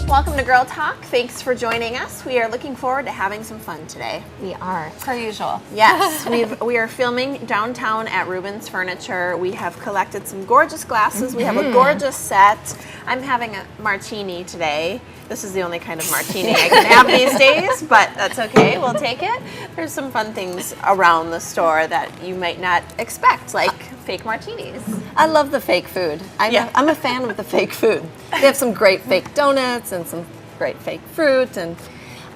Welcome to Girl Talk. Thanks for joining us. We are looking forward to having some fun today. We are, per usual. Yes, we are filming downtown at Rubens Furniture. We have collected some gorgeous glasses. We have a gorgeous set. I'm having a martini today. This is the only kind of martini I can have these days, but that's okay. We'll take it. There's some fun things around the store that you might not expect, like fake martinis. I love the fake food. I'm a fan of the fake food. They have some great fake donuts and some great fake fruit, and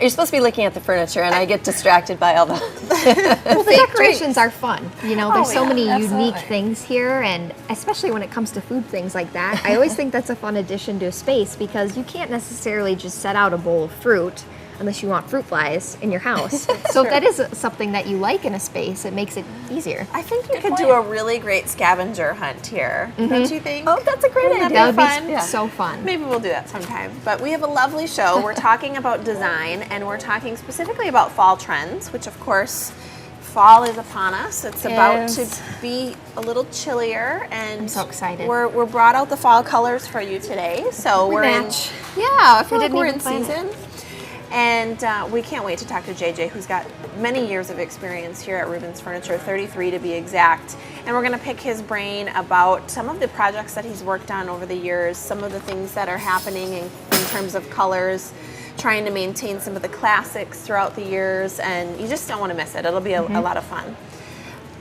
you're supposed to be looking at the furniture, and I get distracted by all the well, the decorations are fun. You know, there's so many absolutely. unique things here, and especially when it comes to food things like that, I always think that's a fun addition to a space because you can't necessarily just set out a bowl of fruit unless you want fruit flies in your house. So if that is something that you like in a space, it makes it easier. I think you could do a really great scavenger hunt here, don't you think? Oh, that's a great idea. That would fun? be so fun. Maybe we'll do that sometime. But we have a lovely show. We're talking about design, and we're talking specifically about fall trends, which of course, fall is upon us. It's about to be a little chillier, and I'm so excited. We're brought out the fall colors for you today. So We we're match. in. Yeah, I feel like didn't we're even in plan it. season. And we can't wait to talk to JJ, who's got many years of experience here at Rubens Furniture, 33 to be exact. And we're going to pick his brain about some of the projects that he's worked on over the years, some of the things that are happening in terms of colors, trying to maintain some of the classics throughout the years, and you just don't want to miss it. It'll be a lot of fun.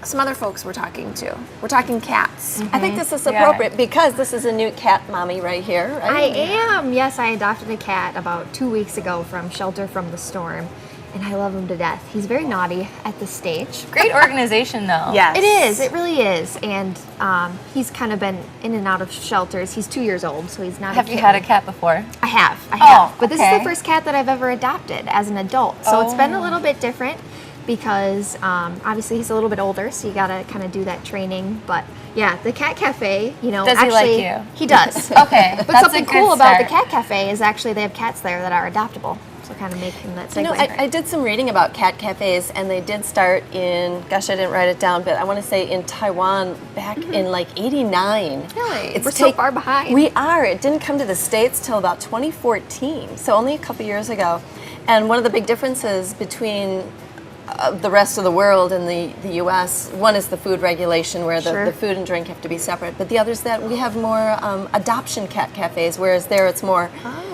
Some other folks we're talking to. We're talking cats. I think this is appropriate because this is a new cat mommy right here. Right? I am. Yes, I adopted a cat about 2 weeks ago from Shelter from the Storm, and I love him to death. He's very naughty at this stage. Great organization, though. Yes. It is. It really is. And he's kind of been in and out of shelters. He's 2 years old, so he's not. Have you had a cat before? I have. Oh, But this is okay. the first cat that I've ever adopted as an adult. So it's been a little bit different because obviously he's a little bit older, so you got to kind of do that training. But yeah, the Cat Cafe, you know, Does he actually, like you? He does. Okay, But that's something a good cool about the start. Cat Cafe is actually they have cats there that are adoptable. So kind of making that segue. You know, I did some reading about cat cafes, and they did start in, gosh, I didn't write it down, but I want to say in Taiwan back in like 89. Really? We're so far behind. We are. It didn't come to the States till about 2014, so only a couple years ago. And one of the big differences between the rest of the world and the U.S., one is the food regulation where the food and drink have to be separate, but the other is that we have more adoption cat cafes, whereas there it's more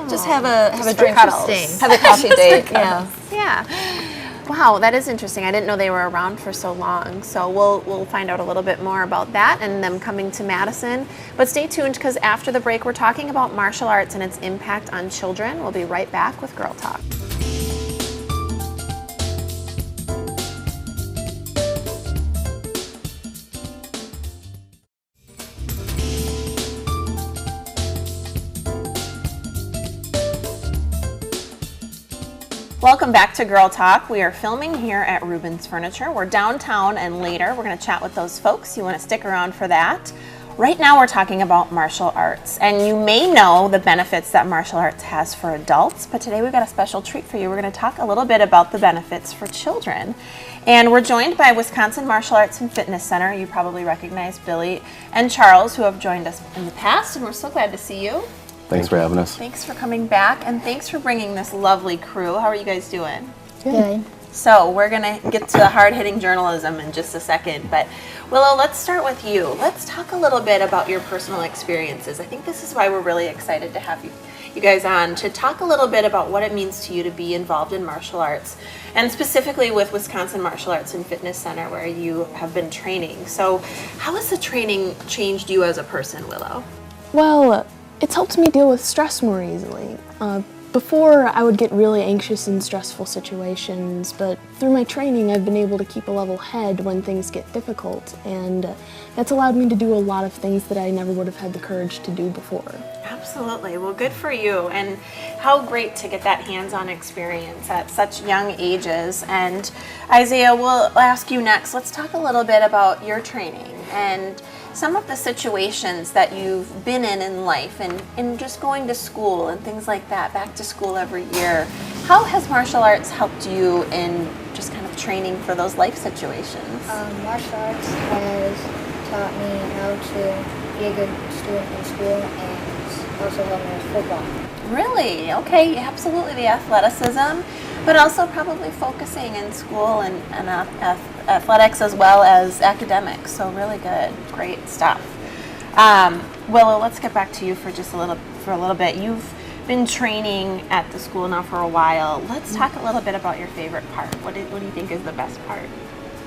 just have a drink, cuddles. have a coffee date. Yeah. Yeah. Wow, that is interesting. I didn't know they were around for so long. So we'll find out a little bit more about that and them coming to Madison. But stay tuned because after the break, we're talking about martial arts and its impact on children. We'll be right back with Girl Talk. Welcome back to Girl Talk. We are filming here at Rubens Furniture. We're downtown, and later we're going to chat with those folks. You want to stick around for that. Right now we're talking about martial arts, and you may know the benefits that martial arts has for adults, but today we've got a special treat for you. We're going to talk a little bit about the benefits for children. And we're joined by Wisconsin Martial Arts and Fitness Center. You probably recognize Billy and Charles, who have joined us in the past, and we're so glad to see you. Thanks for having us. Thanks for coming back, and thanks for bringing this lovely crew. How are you guys doing? Good. So we're going to get to the hard-hitting journalism in just a second, but Willow, let's start with you. Let's talk a little bit about your personal experiences. I think this is why we're really excited to have you guys on, to talk a little bit about what it means to you to be involved in martial arts, and specifically with Wisconsin Martial Arts and Fitness Center, where you have been training. So how has the training changed you as a person, Willow? Well, it's helped me deal with stress more easily. Before, I would get really anxious in stressful situations, but through my training, I've been able to keep a level head when things get difficult, and that's allowed me to do a lot of things that I never would have had the courage to do before. Absolutely. Well, good for you, and how great to get that hands-on experience at such young ages. And Isaiah, we'll ask you next. Let's talk a little bit about your training and some of the situations that you've been in life, and just going to school and things like that, back to school every year. How has martial arts helped you in just kind of training for those life situations? Martial arts has taught me how to be a good student in school and also help me with football. Really? Okay, absolutely the athleticism, but also probably focusing in school and athletics as well as academics. So really good, great stuff. Willow, let's get back to you for just a little bit. You've been training at the school now for a while. Let's talk a little bit about your favorite part. What do you think is the best part?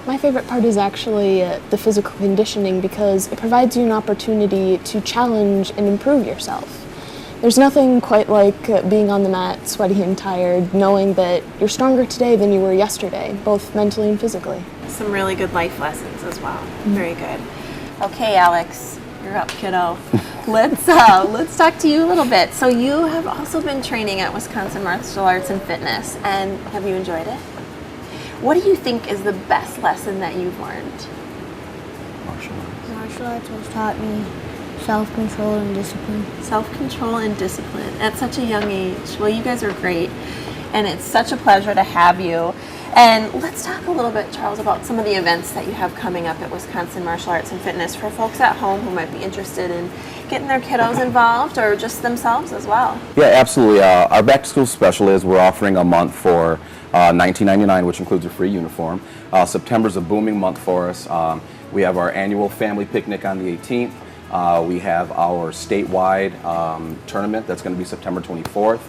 My favorite part is actually the physical conditioning because it provides you an opportunity to challenge and improve yourself. There's nothing quite like being on the mat, sweaty and tired, knowing that you're stronger today than you were yesterday, both mentally and physically. Some really good life lessons as well. Very good. Okay, Alex, you're up, kiddo. Let's talk to you a little bit. So you have also been training at Wisconsin Martial Arts and Fitness, and have you enjoyed it? What do you think is the best lesson that you've learned? Martial arts has taught me self-control and discipline. Self-control and discipline at such a young age. Well, you guys are great, and it's such a pleasure to have you. And let's talk a little bit, Charles, about some of the events that you have coming up at Wisconsin Martial Arts and Fitness for folks at home who might be interested in getting their kiddos involved or just themselves as well. Yeah, absolutely. Our back to school special is we're offering a month for $19.99, which includes a free uniform. September's a booming month for us. We have our annual family picnic on the 18th. We have our statewide tournament that's going to be September 24th.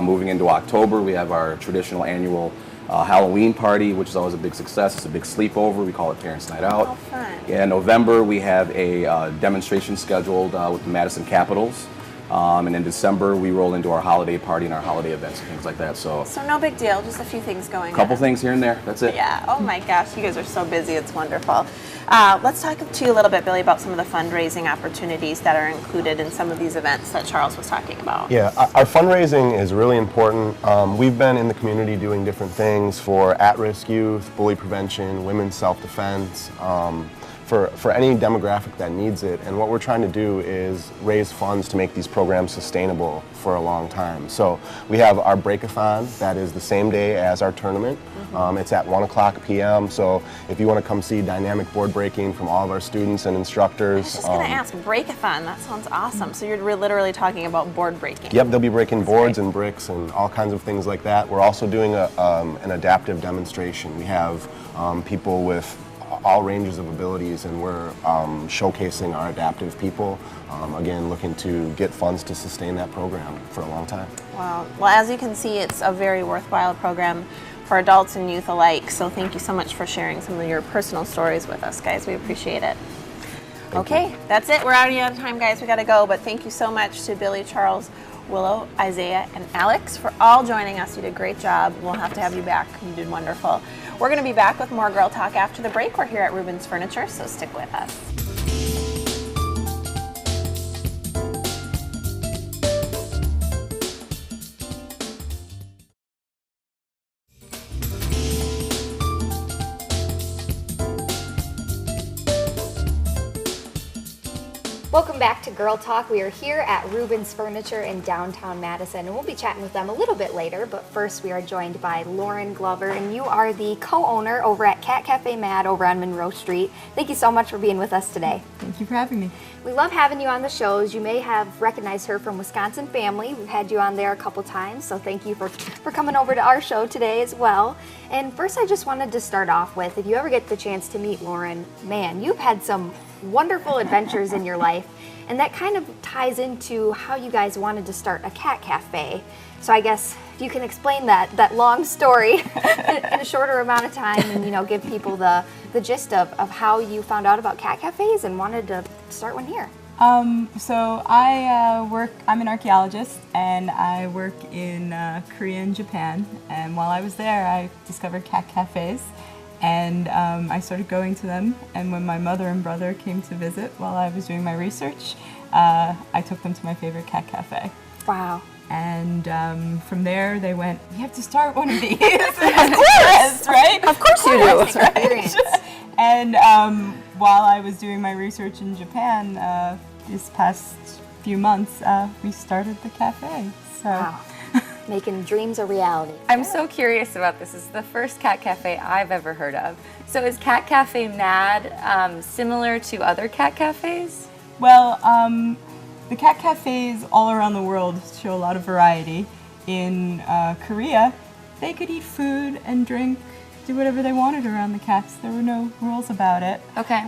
Moving into October, we have our traditional annual Halloween party, which is always a big success. It's a big sleepover. We call it Parents' Night Out. Oh, fun. Yeah, in November, we have a demonstration scheduled with the Madison Capitals. And in December, we roll into our holiday party and our holiday events and things like that. So no big deal, just a few things going on. couple things here and there. That's it. Yeah, oh my gosh, you guys are so busy, it's wonderful. Let's talk to you a little bit, Billy, about some of the fundraising opportunities that are included in some of these events that Charles was talking about. Yeah, our fundraising is really important. We've been in the community doing different things for at-risk youth, bully prevention, women's self-defense, for any demographic that needs it. And what we're trying to do is raise funds to make these programs sustainable for a long time. So we have our breakathon that is the same day as our tournament. It's at 1:00 p.m. So if you want to come see dynamic board breaking from all of our students and instructors. I was just going to ask, breakathon, that sounds awesome. So you're literally talking about board breaking. Yep, they'll be breaking boards and bricks and all kinds of things like that. We're also doing an adaptive demonstration. We have people with all ranges of abilities, and we're showcasing our adaptive people, again looking to get funds to sustain that program for a long time. Wow. Well, as you can see, it's a very worthwhile program for adults and youth alike, so thank you so much for sharing some of your personal stories with us, guys. We appreciate it. Okay, that's it. We're already out of time, guys. We got to go, but thank you so much to Billy, Charles, Willow, Isaiah, and Alex for all joining us. You did a great job. We'll have to have you back. You did wonderful. We're going to be back with more Girl Talk after the break. We're here at Rubens Furniture, so stick with us. Welcome back to Girl Talk. We are here at Rubens Furniture in downtown Madison, and we'll be chatting with them a little bit later, but first we are joined by Lauren Glover, and you are the co-owner over at Cat Cafe Mad over on Monroe Street. Thank you so much for being with us today. Thank you for having me. We love having you on the shows. You may have recognized her from Wisconsin Family. We've had you on there a couple times, so thank you for coming over to our show today as well. And first I just wanted to start off with, if you ever get the chance to meet Lauren, man, you've had some wonderful adventures in your life, and that kind of ties into how you guys wanted to start a cat cafe. So I guess if you can explain that long story in a shorter amount of time, and give people the gist of how you found out about cat cafes and wanted to start one here. So I'm an archaeologist, and I work in Korea and Japan, and while I was there I discovered cat cafes. And I started going to them, and when my mother and brother came to visit while I was doing my research, I took them to my favorite cat cafe. Wow. And from there they went, "You have to start one of these." Of course! Right? Of course you do. Experience. And while I was doing my research in Japan, this past few months, we started the cafe. So. Wow. Making dreams a reality. I'm so curious about this. This is the first cat cafe I've ever heard of. So is Cat Cafe Mad similar to other cat cafes? Well, the cat cafes all around the world show a lot of variety. In Korea, they could eat food and drink, do whatever they wanted around the cats. There were no rules about it. Okay.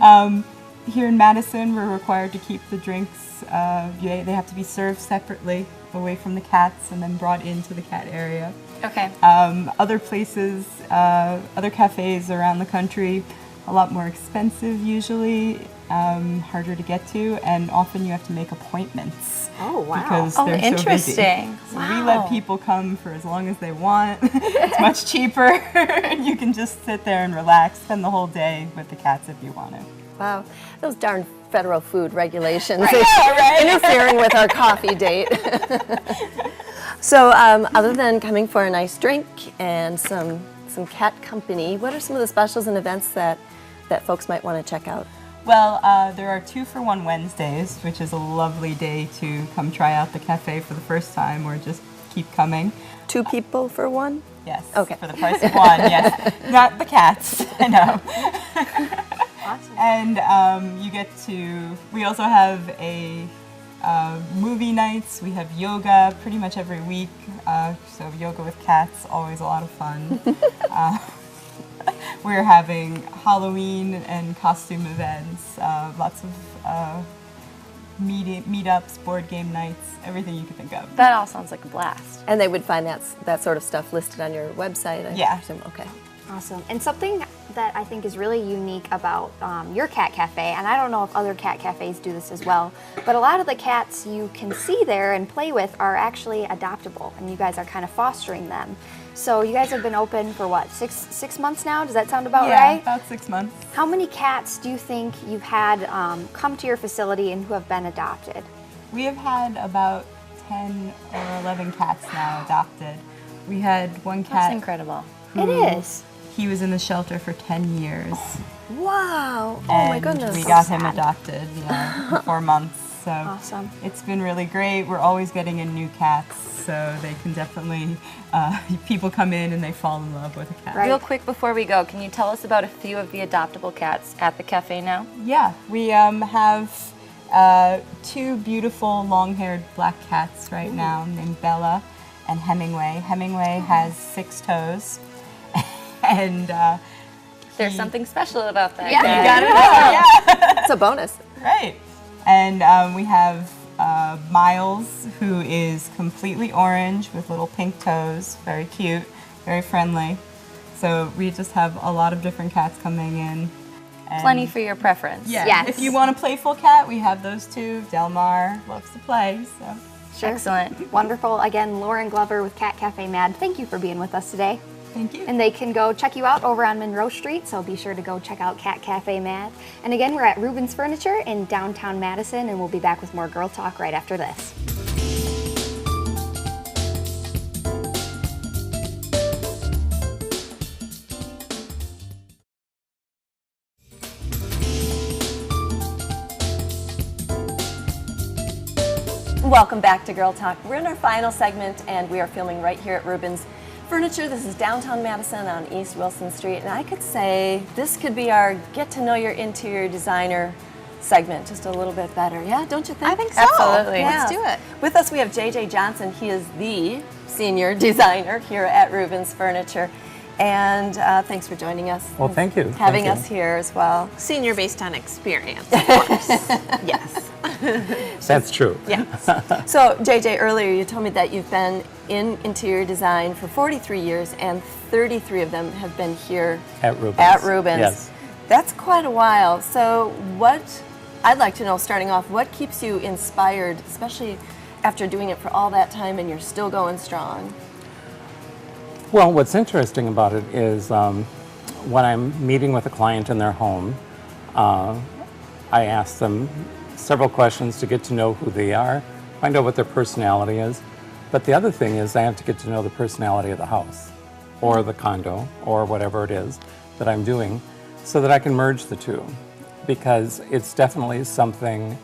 Here in Madison, we're required to keep the drinks, they have to be served separately away from the cats and then brought into the cat area. Okay. Other places, other cafes around the country, a lot more expensive usually, harder to get to, and often you have to make appointments. Oh, wow. Because Oh, they're interesting. So busy. So we let people come for as long as they want. It's much cheaper. And you can just sit there and relax, spend the whole day with the cats if you want to. Wow, those darn federal food regulations Right. interfering with our coffee date. So, other than coming for a nice drink and some cat company, what are some of the specials and events that folks might want to check out? Well, there are 2-for-1 Wednesdays, which is a lovely day to come try out the cafe for the first time or just keep coming. 2 people for one? Yes. Okay. For the price of one, yes. Not the cats, I know. Awesome. And you get to, we also have a movie nights, we have yoga pretty much every week. So yoga with cats, always a lot of fun. We're having Halloween and costume events, lots of meetups, board game nights, everything you can think of. That all sounds like a blast. And they would find that sort of stuff listed on your website, I Yeah. presume. Okay. Awesome. And something that I think is really unique about your cat cafe, and I don't know if other cat cafes do this as well, but a lot of the cats you can see there and play with are actually adoptable, and you guys are kind of fostering them. So you guys have been open for what, six months now? Does that sound about right? About 6 months. How many cats do you think you've had come to your facility and who have been adopted? We have had about 10 or 11 cats now adopted. We had one cat. That's incredible. It is. He was in the shelter for 10 years. Wow. Oh and my goodness. we So got him sad. adopted, in 4 months. So Awesome. it's been really great. We're always getting in new cats, so they can definitely, people come in and they fall in love with a cat. Right. Real quick before we go, can you tell us about a few of the adoptable cats at the cafe now? Yeah, we have 2 beautiful long-haired black cats right now named Bella and Hemingway. Hemingway has 6 toes. And There's something special about that. you got it all, yeah. It's a bonus. Right. And we have Miles, who is completely orange with little pink toes, very cute, very friendly. So we just have a lot of different cats coming in. And Plenty for your preference. yeah, Yes. if you want a playful cat, we have those too. Delmar loves to play, so. Sure. Excellent. Wonderful. Again, Lauren Glover with Cat Cafe Mad. Thank you for being with us today. Thank you. And they can go check you out over on Monroe Street, so be sure to go check out Cat Cafe Mad. And again, we're at Rubens Furniture in downtown Madison, and we'll be back with more Girl Talk right after this. Welcome back to Girl Talk. We're in our final segment, and we are filming right here at Rubens Furniture. This is downtown Madison on East Wilson Street, and I could say this could be our get to know your interior designer segment just a little bit better. Yeah, don't you think? I think so. Absolutely. Let's do it. With us, we have JJ Johnson. He is the senior designer here at Rubens Furniture. And thanks for joining us. Well, thank you. Having Thank you. us here as well. Senior based on experience, of course. Yes. That's true. So, JJ, earlier you told me that you've been in interior design for 43 years, and 33 of them have been here At Rubens. At Rubens. Yes. That's quite a while. So, I'd like to know, starting off, what keeps you inspired, especially after doing it for all that time and you're still going strong? Well, what's interesting about it is when I'm meeting with a client in their home, I ask them several questions to get to know who they are, find out what their personality is. But the other thing is I have to get to know the personality of the house or the condo or whatever it is that I'm doing so that I can merge the two. Because it's definitely something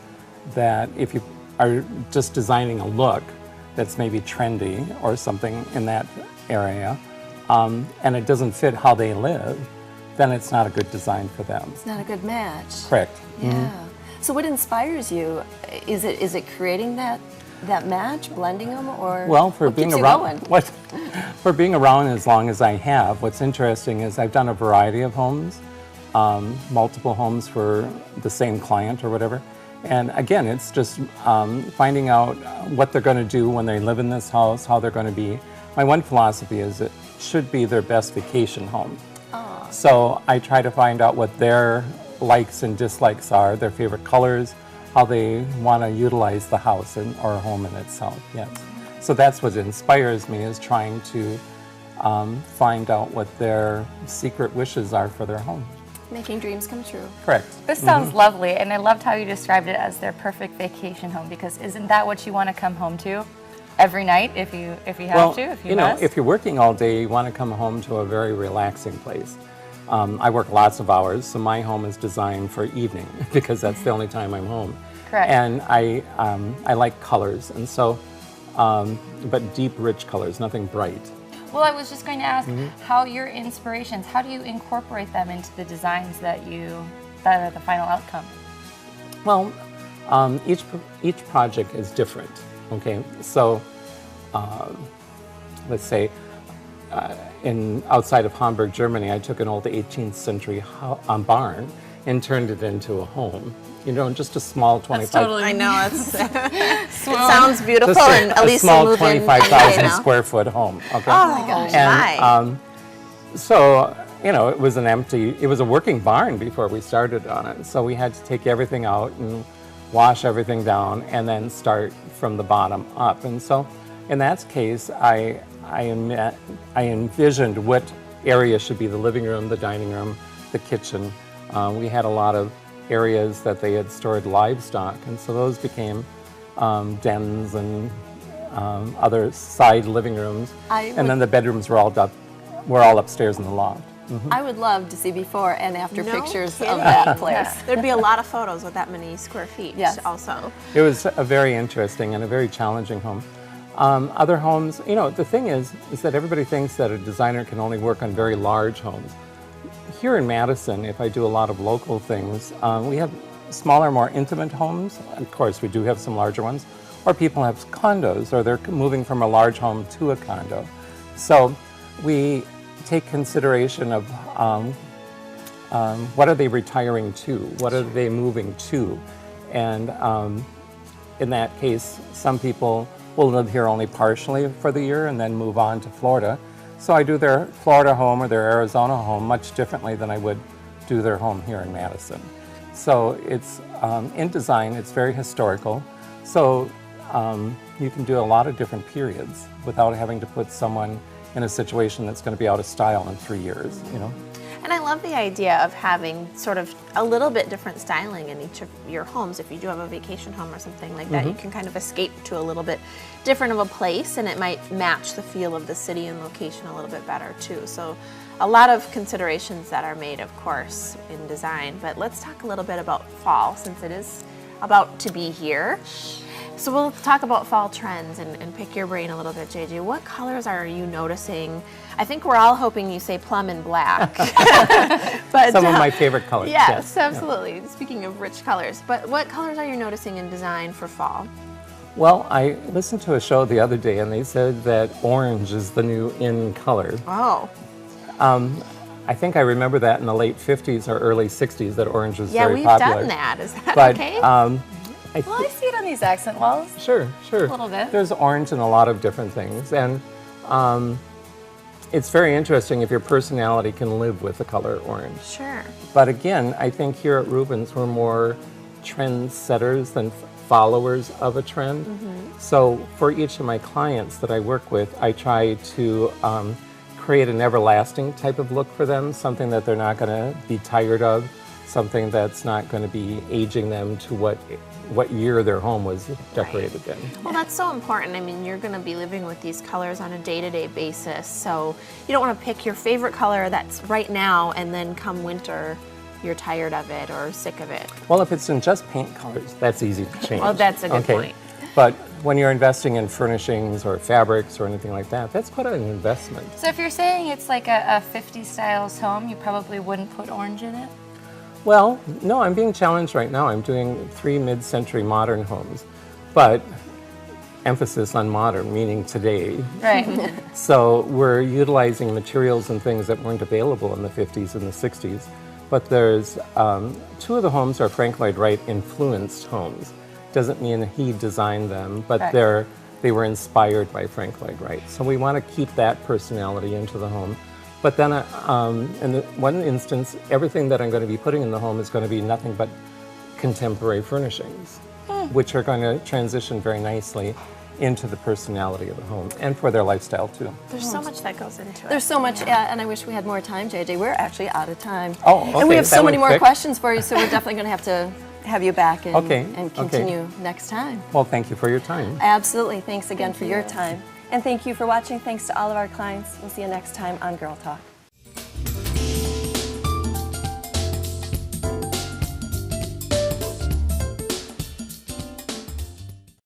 that if you are just designing a look that's maybe trendy or something in that area, and it doesn't fit how they live, then it's not a good design for them. It's not a good match. Correct. Yeah. So what inspires you? Is it creating that match, blending them, or Well, for what being keeps you around, going? for being around as long as I have, what's interesting is I've done a variety of homes, multiple homes for the same client or whatever. And again, it's just finding out what they're going to do when they live in this house, how they're going to be. My one philosophy is it should be their best vacation home. So I try to find out what their likes and dislikes are, their favorite colors, how they want to utilize the house or home in itself, yes. So that's what inspires me, is trying to find out what their secret wishes are for their home. Making dreams come true. Correct. This sounds lovely, and I loved how you described it as their perfect vacation home, because isn't that what you want to come home to every night if you have to, if you know, must? if you're working all day, you want to come home to a very relaxing place. I work lots of hours, so my home is designed for evening because that's the only time I'm home. Correct. And I like colors, and so, but deep, rich colors, nothing bright. Well, I was just going to ask how your inspirations, how do you incorporate them into the designs that are the final outcome? Well, each project is different. Okay, so let's say outside of Hamburg, Germany, I took an old 18th century barn and turned it into a home. You know, just a small 25. I know, it sounds beautiful, Just and at a least small move in 25,000 anyway square foot home. Okay. Oh my gosh! And so, you know, it was a working barn before we started on it. So we had to take everything out and wash everything down and then start from the bottom up. And so in that case, I envisioned what area should be the living room, the dining room, the kitchen. We had a lot of areas that they had stored livestock, and so those became dens and other side living rooms. And then the bedrooms were all upstairs in the loft. I would love to see before and after pictures kidding. of that place. There'd be a lot of photos with that many square feet. Yes. Also. It was a very interesting and a very challenging home. Other homes, you know, the thing is that everybody thinks that a designer can only work on very large homes. Here in Madison, if I do a lot of local things, we have smaller, more intimate homes. Of course, we do have some larger ones. Or people have condos, or they're moving from a large home to a condo. So we take consideration of what are they retiring to? What are they moving to? And in that case, some people will live here only partially for the year and then move on to Florida. So I do their Florida home or their Arizona home much differently than I would do their home here in Madison. So it's, in design, it's very historical. So you can do a lot of different periods without having to put someone in a situation that's going to be out of style in 3 years, you know? And I love the idea of having sort of a little bit different styling in each of your homes. If you do have a vacation home or something like that, you can kind of escape to a little bit different of a place, and it might match the feel of the city and location a little bit better too. So a lot of considerations that are made, of course, in design. But let's talk a little bit about fall, since it is about to be here. So we'll talk about fall trends and pick your brain a little bit, JJ. What colors are you noticing? I think we're all hoping you say plum and black. But Some of my favorite colors. yes, absolutely. Speaking of rich colors, but what colors are you noticing in design for fall? Well, I listened to a show the other day, and they said that orange is the new in color. Oh. I think I remember that in the late 50s or early 60s that orange was Yeah, very we've popular. done that. Is that But okay? Well, I see it on these accent walls. Sure. A little bit. There's orange in a lot of different things, and it's very interesting if your personality can live with the color orange. Sure. But again, I think here at Rubens we're more trendsetters than followers of a trend. So for each of my clients that I work with, I try to create an everlasting type of look for them, something that they're not going to be tired of, something that's not going to be aging them to what year their home was decorated in. Well, that's so important. I mean, you're going to be living with these colors on a day-to-day basis, so you don't want to pick your favorite color that's right now and then come winter you're tired of it or sick of it. Well, if it's in just paint colors, that's easy to change. Well, that's a good point. But when you're investing in furnishings or fabrics or anything like that, that's quite an investment. So if you're saying it's like a 50s styles home, you probably wouldn't put orange in it? Well, no, I'm being challenged right now. I'm doing 3 mid-century modern homes, but emphasis on modern, meaning today. Right. So we're utilizing materials and things that weren't available in the 50s and the 60s. But there's 2 of the homes are Frank Lloyd Wright influenced homes. Doesn't mean he designed them, but Right. they were inspired by Frank Lloyd Wright. So we want to keep that personality into the home. But then in one instance, everything that I'm going to be putting in the home is going to be nothing but contemporary furnishings, which are going to transition very nicely into the personality of the home and for their lifestyle too. There's so much that goes into it. There's so much, and I wish we had more time, JJ. We're actually out of time. Oh, And we okay, have so that many went more quick. questions for you, so we're definitely going to have you back and, Okay, and okay. continue next time. Well, thank you for your time. Absolutely. Thanks again for your time. And thank you for watching. Thanks to all of our clients. We'll see you next time on Girl Talk.